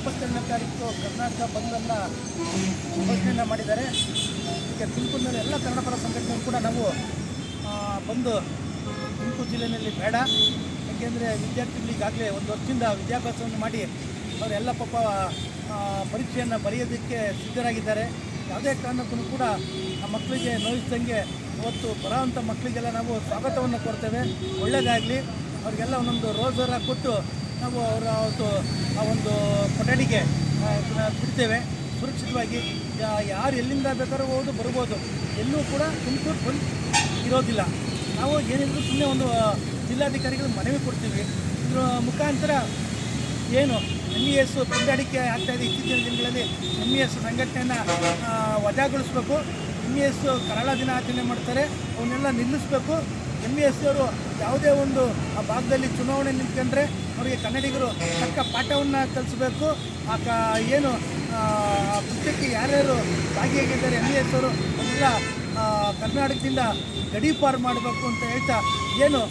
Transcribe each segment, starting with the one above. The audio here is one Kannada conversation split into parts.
27ನೇ ತಾರೀಕು ಕರ್ನಾಟಕ ಬಂದನ್ನು ಘೋಷಣೆಯನ್ನು ಮಾಡಿದ್ದಾರೆ. ಈಗ ತುಮಕೂರಿನಲ್ಲಿ ಎಲ್ಲ ಕನ್ನಡ ಪರ ಸಂಘಟನೆಗಳು ಕೂಡ ನಾವು ಬಂದು ತುಮಕೂರು ಜಿಲ್ಲೆಯಲ್ಲಿ ಬೇಡ, ಏಕೆಂದರೆ ವಿದ್ಯಾರ್ಥಿಗಳು ಈಗಾಗಲೇ ಒಂದು ವರ್ಷದಿಂದ ವಿದ್ಯಾಭ್ಯಾಸವನ್ನು ಮಾಡಿ ಅವರೆಲ್ಲ ಪಾಪ ಪರೀಕ್ಷೆಯನ್ನು ಬರೆಯೋದಕ್ಕೆ ಸಿದ್ಧರಾಗಿದ್ದಾರೆ. ಯಾವುದೇ ಕಾರಣಕ್ಕೂ ಕೂಡ ಆ ಮಕ್ಕಳಿಗೆ ನೋಯಿಸ್ದಂಗೆ ಇವತ್ತು ಬರೋವಂಥ ಮಕ್ಕಳಿಗೆಲ್ಲ ನಾವು ಸ್ವಾಗತವನ್ನು ಕೊಡ್ತೇವೆ. ಒಳ್ಳೆಯದಾಗಲಿ, ಅವರಿಗೆಲ್ಲ ಒಂದೊಂದು ರೋಸರ ಕೊಟ್ಟು ನಾವು ಅವರ ಆ ಒಂದು ಕೊಠಡಿಗೆ ಬಿಡ್ತೇವೆ ಸುರಕ್ಷಿತವಾಗಿ. ಯಾರು ಎಲ್ಲಿಂದ ಬೇಕಾದ್ರೂ ಹೋಗೋದು ಬರ್ಬೋದು, ಎಲ್ಲೂ ಕೂಡ ತುಮಕೂರು ಬಂದು ಇರೋದಿಲ್ಲ. ನಾವು ಏನಿದ್ರು ಸುಮ್ಮನೆ ಒಂದು ಜಿಲ್ಲಾಧಿಕಾರಿಗಳು ಮನವಿ ಕೊಡ್ತೀವಿ. ಇದ್ರ ಮುಖಾಂತರ ಏನು MES ಪುಂಡಾಟಿಕೆ ಆಗ್ತಾಯಿದೆ. ಇತ್ತೀಚಿನ ದಿನಗಳಲ್ಲಿ MES ಸಂಘಟನೆಯನ್ನು ವಜಾಗೊಳಿಸಬೇಕು. MES ಕರಾಳ ದಿನ ಆಚರಣೆ ಮಾಡ್ತಾರೆ, ಅವನ್ನೆಲ್ಲ ನಿಲ್ಲಿಸಬೇಕು. MES ಅವರು ಯಾವುದೇ ಒಂದು ಆ ಭಾಗದಲ್ಲಿ ಚುನಾವಣೆ ನಿಂತ್ಕೊಂಡ್ರೆ ಅವರಿಗೆ ಕನ್ನಡಿಗರು ತಕ್ಕ ಪಾಠವನ್ನು ಕಲಿಸಬೇಕು. ಏನು ಕೃತ್ಯಕ್ಕೆ ಯಾರ್ಯಾರು ಭಾಗಿಯಾಗಿದ್ದಾರೆ MES ಅವರು ಅವನ್ನೆಲ್ಲ ಕರ್ನಾಟಕದಿಂದ ಗಡೀಪಾರು ಮಾಡಬೇಕು ಅಂತ ಹೇಳ್ತಾ, ಏನು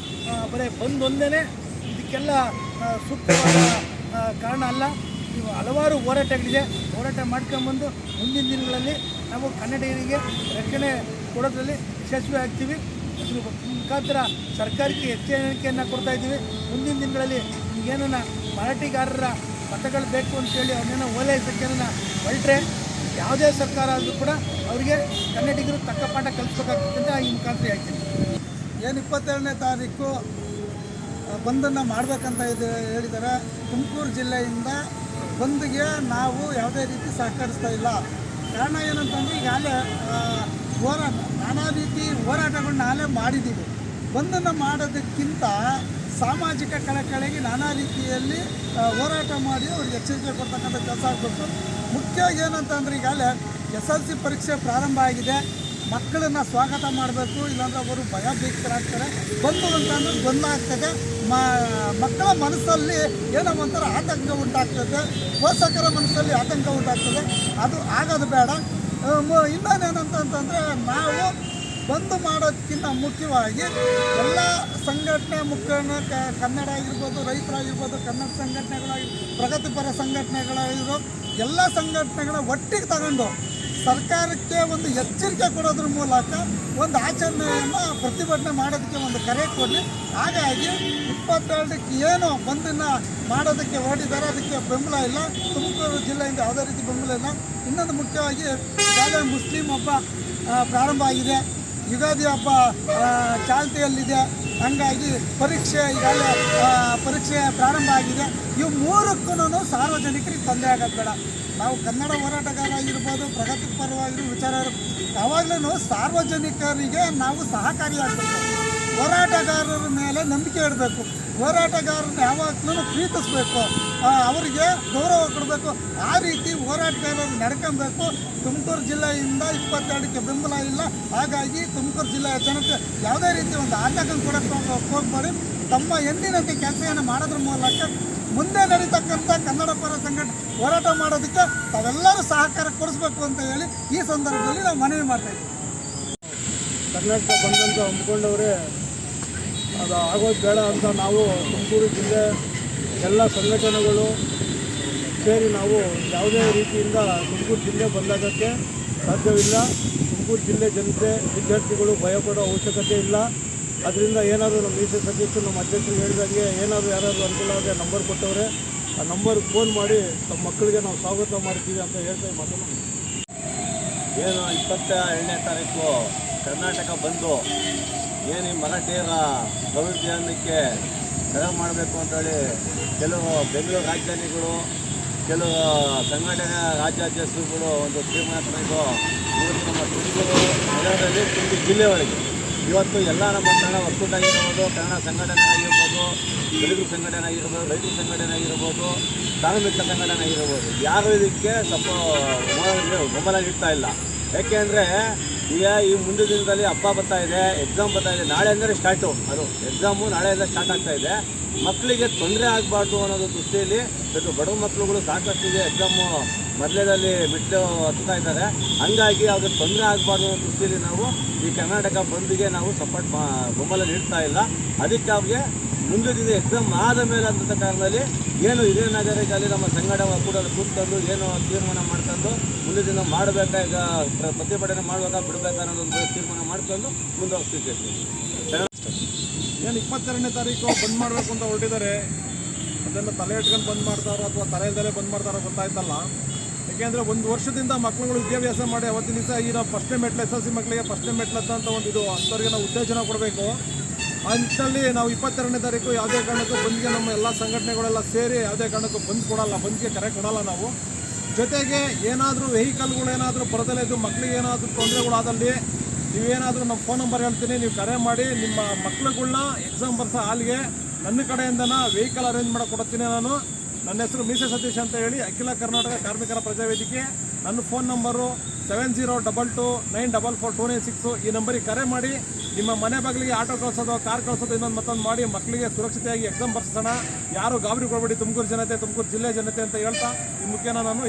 ಬರೀ ಬಂದೊಂದೇ ಇದಕ್ಕೆಲ್ಲ ಸೂಕ್ತವಾದ ಕಾರಣ ಅಲ್ಲ. ನೀವು ಹಲವಾರು ಹೋರಾಟಗಳಿದೆ, ಹೋರಾಟ ಮಾಡ್ಕೊಂಬಂದು ಮುಂದಿನ ದಿನಗಳಲ್ಲಿ ನಾವು ಕನ್ನಡಿಗರಿಗೆ ರಕ್ಷಣೆ ಕೊಡೋದ್ರಲ್ಲಿ ಯಶಸ್ವಿ ಆಗ್ತೀವಿ. ಅದ್ರ ಮುಖಾಂತರ ಸರ್ಕಾರಕ್ಕೆ ಎಚ್ಚರಿಕೆಯನ್ನು ಕೊಡ್ತಾಯಿದ್ದೀವಿ. ಮುಂದಿನ ದಿನಗಳಲ್ಲಿ ಏನನ್ನ ಮರಾಠಿಗಾರರ ಮತಗಳು ಬೇಕು ಅಂತೇಳಿ ಅವನ್ನೇನೋ ಓಲೈಸಕ್ಕೆ ಹೊರಟ್ರೆ ಯಾವುದೇ ಸರ್ಕಾರ ಆದರೂ ಕೂಡ ಅವರಿಗೆ ಕನ್ನಡಿಗರು ತಕ್ಕ ಪಾಠ ಕಲಿಸ್ಬೇಕಾಗ್ತದೆ ಅಂತ ಈ ಮುಖಾಂತರ ಹೇಳ್ತೀನಿ. ಏನು 27ನೇ ತಾರೀಕು ಬಂದನ್ನು ಮಾಡಬೇಕಂತ ಹೇಳಿದ್ದಾರೆ. ತುಮಕೂರು ಜಿಲ್ಲೆಯಿಂದ ಬಂದ್ಗೆ ನಾವು ಯಾವುದೇ ರೀತಿ ಸಹಕರಿಸ್ತಾ ಇಲ್ಲ. ಕಾರಣ ಏನಂತಂದರೆ ಈಗಾಗಲೇ ನಾನಾ ರೀತಿ ಹೋರಾಟಗಳನ್ನ ನಾಳೆ ಮಾಡಿದ್ದೀವಿ. ಬಂದನ್ನು ಮಾಡೋದಕ್ಕಿಂತ ಸಾಮಾಜಿಕ ಕಳಕಳಿಗೆ ನಾನಾ ರೀತಿಯಲ್ಲಿ ಹೋರಾಟ ಮಾಡಿ ಅವ್ರಿಗೆ ಎಚ್ಚರಿಕೆ ಕೊಡ್ತಕ್ಕಂಥ ಕೆಲಸ ಆಗಬೇಕು. ಮುಖ್ಯವಾಗಿ ಏನಂತಂದರೆ ಈಗಾಗಲೇ SSLC ಪರೀಕ್ಷೆ ಪ್ರಾರಂಭ ಆಗಿದೆ. ಮಕ್ಕಳನ್ನು ಸ್ವಾಗತ ಮಾಡಬೇಕು, ಇಲ್ಲಾಂದ್ರೆ ಅವರು ಭಯಭೀತರಾಗ್ತಾರೆ. ಬಂದು ಅಂತಂದ್ರೆ ಗೊಂದಲ ಆಗ್ತದೆ, ಮಕ್ಕಳ ಮನಸ್ಸಲ್ಲಿ ಏನೋ ಒಂಥರ ಆತಂಕ ಉಂಟಾಗ್ತದೆ, ಪೋಷಕರ ಮನಸ್ಸಲ್ಲಿ ಆತಂಕ ಉಂಟಾಗ್ತದೆ. ಅದು ಆಗೋದು ಬೇಡ. ಇನ್ನೊಂದೇನಂತಂದರೆ ನಾವು ಬಂದು ಮಾಡೋದಕ್ಕಿಂತ ಮುಖ್ಯವಾಗಿ ಎಲ್ಲ ಸಂಘಟನೆ ಮುಖಂಡ ಕನ್ನಡ ಆಗಿರ್ಬೋದು, ರೈತರಾಗಿರ್ಬೋದು, ಕನ್ನಡ ಸಂಘಟನೆಗಳಾಗಿ ಪ್ರಗತಿಪರ ಸಂಘಟನೆಗಳಾಗಿರೋ ಎಲ್ಲ ಸಂಘಟನೆಗಳ ಒಟ್ಟಿಗೆ ತಗೊಂಡು ಸರ್ಕಾರಕ್ಕೆ ಒಂದು ಎಚ್ಚರಿಕೆ ಕೊಡೋದ್ರ ಮೂಲಕ ಒಂದು ಆಚರಣೆಯನ್ನು ಪ್ರತಿಭಟನೆ ಮಾಡೋದಕ್ಕೆ ಒಂದು ಕರೆ ಕೊಡಲಿ. ಹಾಗಾಗಿ 22ಕ್ಕೆ ಏನು ಬಂದನ್ನು ಮಾಡೋದಕ್ಕೆ ಹೊರಟಿದ್ದಾರೆ, ಅದಕ್ಕೆ ಬೆಂಬಲ ಇಲ್ಲ. ತುಮಕೂರು ಜಿಲ್ಲೆಯಿಂದ ಯಾವುದೇ ರೀತಿ ಬೆಂಬಲ ಇಲ್ಲ. ಇನ್ನೊಂದು ಮುಖ್ಯವಾಗಿ ಈಗಾಗಲೇ ಮುಸ್ಲಿಂ ಹಬ್ಬ ಪ್ರಾರಂಭ ಆಗಿದೆ, ಯುಗಾದಿ ಹಬ್ಬ ಚಾಲ್ತಿಯಲ್ಲಿದೆ. ಹಾಗಾಗಿ ಈಗಾಗಲೇ ಪರೀಕ್ಷೆ ಪ್ರಾರಂಭ ಆಗಿದೆ. ಇವು ಮೂರಕ್ಕೂ ಸಾರ್ವಜನಿಕರಿಗೆ ತೊಂದರೆ ಆಗೋದು ಬೇಡ. ನಾವು ಕನ್ನಡ ಹೋರಾಟಗಾರ ಆಗಿರ್ಬೋದು, ಪ್ರಗತಿಪರವಾಗಿರೋ ವಿಚಾರ ಯಾವಾಗಲೂ ಸಾರ್ವಜನಿಕರಿಗೆ ನಾವು ಸಹಕಾರಿಯಾಗಬೇಕು. ಹೋರಾಟಗಾರರ ಮೇಲೆ ನಂಬಿಕೆ ಇಡಬೇಕು. ಹೋರಾಟಗಾರರನ್ನ ಯಾವಾಗಲೂ ಪ್ರೀತಿಸಬೇಕು, ಅವರಿಗೆ ಗೌರವ ಕೊಡಬೇಕು. ಆ ರೀತಿ ಹೋರಾಟಗಾರರು ನಡ್ಕೊಬೇಕು. ತುಮಕೂರು ಜಿಲ್ಲೆಯಿಂದ 22ಕ್ಕೆ ಬೆಂಬಲ ಇಲ್ಲ. ಹಾಗಾಗಿ ತುಮಕೂರು ಜಿಲ್ಲೆಯ ಜನತೆ ಯಾವುದೇ ರೀತಿ ಒಂದು ಆತಂಕ ಕೊಡೋಕ್ಕೆ ಹೋಗ್ಬೇಡಿ. ತಮ್ಮ ಎಂದಿನಂತೆ ಕೆಲಸವನ್ನು ಮಾಡೋದ್ರ ಮೂಲಕ ಮುಂದೆ ನಡೀತಕ್ಕಂಥ ಕನ್ನಡ ಪರ ಸಂಘಟನೆ ಹೋರಾಟ ಮಾಡೋದಕ್ಕೆ ತಾವೆಲ್ಲರೂ ಸಹಕಾರ ಕೊಡಿಸ್ಬೇಕು ಅಂತ ಹೇಳಿ ಈ ಸಂದರ್ಭದಲ್ಲಿ ನಾವು ಮನವಿ ಮಾಡ್ತಾಯಿದ್ದೀವಿ. ಕರ್ನಾಟಕ ಬಂದಂತ ಹಮ್ಮಿಕೊಂಡವರೇ ಅದು ಆಗೋದು ಬೇಡ ಅಂತ ನಾವು ತುಮಕೂರು ಜಿಲ್ಲೆ ಎಲ್ಲ ಸಂಘಟನೆಗಳು ಸೇರಿ ನಾವು ಯಾವುದೇ ರೀತಿಯಿಂದ ತುಮಕೂರು ಜಿಲ್ಲೆ ಬಂದಾಗಕ್ಕೆ ಸಾಧ್ಯವಿಲ್ಲ. ತುಮಕೂರು ಜಿಲ್ಲೆ ಜನತೆ ವಿದ್ಯಾರ್ಥಿಗಳು ಭಯಪಡೋ ಅವಶ್ಯಕತೆ ಇಲ್ಲ. ಅದರಿಂದ ಏನಾದರೂ ನಮ್ಮ ಮೀಸೆ ಸತೀಶ್ ನಮ್ಮ ಅಧ್ಯಕ್ಷರು ಹೇಳಿದಂಗೆ ಏನಾದರೂ ಯಾರಾದರೂ ಅನುಕೂಲ ಆದರೆ ನಂಬರ್ ಕೊಟ್ಟವ್ರೆ, ಆ ನಂಬರ್ಗೆ ಫೋನ್ ಮಾಡಿ ತಮ್ಮ ಮಕ್ಕಳಿಗೆ ನಾವು ಸ್ವಾಗತ ಮಾಡ್ತೀವಿ ಅಂತ ಹೇಳ್ತಾ ಮಾತನ್ನು ಏನು 22ನೇ ತಾರೀಕು ಕರ್ನಾಟಕ ಬಂದು ಏನು ಮರಾಠಿಯರ ಅಭಿವೃದ್ಧಿಯನ್ನಕ್ಕೆ ತಡೆ ಮಾಡಬೇಕು ಅಂತೇಳಿ ಕೆಲವು ಬೆಂಗಳೂರು ರಾಜಧಾನಿಗಳು, ಕೆಲವು ಸಂಘಟನೆ ರಾಜ್ಯಾಧ್ಯಕ್ಷರುಗಳು ಒಂದು ತೀರ್ಮಾನ ತಗೊಂಡು ಇವತ್ತು ನಮ್ಮ ತುಮಕೂರು ನಗರದಲ್ಲಿ ತುಮಕೂರು ಜಿಲ್ಲೆ ಒಳಗೆ ಇವತ್ತು ಎಲ್ಲ ನಮ್ಮ ಕನ್ನಡ ಒಕ್ಕೂಟ ಆಗಿರ್ಬೋದು, ಕನ್ನಡ ಸಂಘಟನೆ ಆಗಿರ್ಬೋದು, ದಲಿತರ ಸಂಘಟನೆ ಆಗಿರ್ಬೋದು, ರೈತರ ಸಂಘಟನೆ ಆಗಿರ್ಬೋದು, ಕಾರ್ಮಿಕ ಸಂಘಟನೆ ಆಗಿರ್ಬೋದು, ಯಾರು ಇದಕ್ಕೆ ಸ್ವಲ್ಪ ಬೆಂಬಲ ನೀಡ್ತಾ ಇಲ್ಲ. ಯಾಕೆಂದರೆ ಈಗ ಈ ಮುಂದಿನ ದಿನದಲ್ಲಿ ಹಬ್ಬ ಬರ್ತಾ ಇದೆ, ಎಕ್ಸಾಮ್ ಬರ್ತಾ ಇದೆ. ನಾಳೆ ಅಂದರೆ ಸ್ಟಾರ್ಟು, ಅದು ಎಕ್ಸಾಮು ನಾಳೆಯಿಂದ ಸ್ಟಾರ್ಟ್ ಆಗ್ತಾ ಇದೆ. ಮಕ್ಕಳಿಗೆ ತೊಂದರೆ ಆಗಬಾರ್ದು ಅನ್ನೋದು ದೃಷ್ಟಿಯಲ್ಲಿ ಬಡವ ಮಕ್ಕಳುಗಳು ಸಾಕಷ್ಟಿದೆ, ಎಕ್ಸಾಮು ಮೊದಲೇದಲ್ಲಿ ಬಿಟ್ಟು ಹತ್ತಾ ಇದ್ದಾರೆ. ಹಂಗಾಗಿ ಅವ್ರಿಗೆ ತೊಂದರೆ ಆಗಬಾರ್ದು ಅನ್ನೋ ದೃಷ್ಟಿಯಲ್ಲಿ ನಾವು ಈ ಕರ್ನಾಟಕ ಬಂದ್ಗೆ ನಾವು ಸಪೋರ್ಟ್ ಬೆಂಬಲ ನೀಡ್ತಾ ಇಲ್ಲ. ಅದಕ್ಕೆ ಅವ್ರಿಗೆ ಮುಂದೆ ದಿನ ಎಕ್ಸಾಮ್ ಆದ ಮೇಲೆ ಅಂತ ಕಾರಣದಲ್ಲಿ ಏನು ಹಿರಿಯ ನಾಗರಿಕರಲ್ಲಿ ನಮ್ಮ ಸಂಘಟನೆ ಕೂಡ ಕೂತ್ಕೊಂಡು ಏನು ತೀರ್ಮಾನ ಮಾಡ್ಕೊಂಡು ಮುಂದೆ ದಿನ ಮಾಡಬೇಕಾ ಈಗ ಪ್ರತಿಭಟನೆ ಮಾಡುವಾಗ ಬಿಡಬೇಕಾ ಅನ್ನೋದೊಂದು ತೀರ್ಮಾನ ಮಾಡ್ಕೊಂಡು ಮುಂದುವರಿಸ್ತಿದ್ದೇವೆ. ಏನು 22ನೇ ತಾರೀಕು ಬಂದ್ ಮಾಡಬೇಕು ಅಂತ ಹೊರಟಿದ್ದಾರೆ, ಅದನ್ನು ತಲೆ ಇಟ್ಕೊಂಡು ಬಂದ್ ಮಾಡ್ತಾರೋ ಅಥವಾ ತಲೆ ಇಲ್ದಲೇ ಬಂದ್ ಮಾಡ್ತಾರೋ ಗೊತ್ತಾಯ್ತಲ್ಲ. ಏಕೆಂದರೆ ಒಂದು ವರ್ಷದಿಂದ ಮಕ್ಕಳುಗಳು ವಿದ್ಯಾಭ್ಯಾಸ ಮಾಡಿ ಅವತ್ತಿನ ದಿವಸ ಈ ನಾವು ಫಸ್ಟ್ನೇ ಮೆಟ್ಲು SLC ಮಕ್ಕಳಿಗೆ ಫಸ್ಟ್ನೇ ಮೆಟ್ಲು ಅಂತ ಒಂದು ಇದು ಅಂಥವ್ರಿಗೆ ನಾವು ಉತ್ತೇಜನ ಕೊಡಬೇಕು. ಆ ನಿಟ್ಟಿನಲ್ಲಿ ನಾವು 22ನೇ ತಾರೀಕು ಯಾವುದೇ ಕಾರಣಕ್ಕೂ ಬಂದ್ಗೆ ನಮ್ಮ ಎಲ್ಲ ಸಂಘಟನೆಗಳೆಲ್ಲ ಸೇರಿ ಯಾವುದೇ ಕಾರಣಕ್ಕೂ ಬಂದ್ ಕೊಡಲ್ಲ, ಬಂದ್ಗೆ ಕರೆ ಕೊಡಲ್ಲ ನಾವು. ಜೊತೆಗೆ ಏನಾದರೂ ವೆಹಿಕಲ್ಗಳೇನಾದರೂ ಬರದಲ್ಲೇ ಇದು ಮಕ್ಕಳಿಗೆ ಏನಾದರೂ ತೊಂದರೆಗಳಾದಲ್ಲಿ ನೀವೇನಾದರೂ ನಮ್ಮ ಫೋನ್ ನಂಬರ್ ಹೇಳ್ತೀನಿ, ನೀವು ಕರೆ ಮಾಡಿ ನಿಮ್ಮ ಮಕ್ಕಳುಗಳ್ನ ಎಕ್ಸಾಮ್ ಬರ್ಸೋ ಹಾಲಿಗೆ ನನ್ನ ಕಡೆಯಿಂದನ ವೆಹಿಕಲ್ ಅರೇಂಜ್ ಮಾಡಿ ಕೊಡ್ತೀನಿ ನಾನು. ನನ್ನ ಹೆಸರು ಮೀಸೆ ಸತೀಶ್ ಅಂತ ಹೇಳಿ, ಅಖಿಲ ಕರ್ನಾಟಕ ಕಾರ್ಮಿಕರ ಪ್ರಜಾವೇದಿಕೆ. ನನ್ನ ಫೋನ್ ನಂಬರು 7022944296. ಈ ನಂಬರಿಗೆ ಕರೆ ಮಾಡಿ ನಿಮ್ಮ ಮನೆ ಬಾಗಿಲಿಗೆ ಆಟೋ ಕಳಿಸೋದು, ಕಾರ್ ಕಳಿಸೋದು, ಇನ್ನೊಂದು ಮತ್ತೊಂದು ಮಾಡಿ ಮಕ್ಕಳಿಗೆ ಸುರಕ್ಷತೆಯಾಗಿ ಎಕ್ಸಾಮ್ ಬರ್ಸೋಣ. ಯಾರು ಗಾಬರಿ ಕೊಡಬೇಡಿ, ತುಮಕೂರು ಜನತೆ, ತುಮಕೂರು ಜಿಲ್ಲೆ ಜನತೆ ಅಂತ ಹೇಳ್ತಾ ಈ ಮುಖ್ಯನ ನಾನು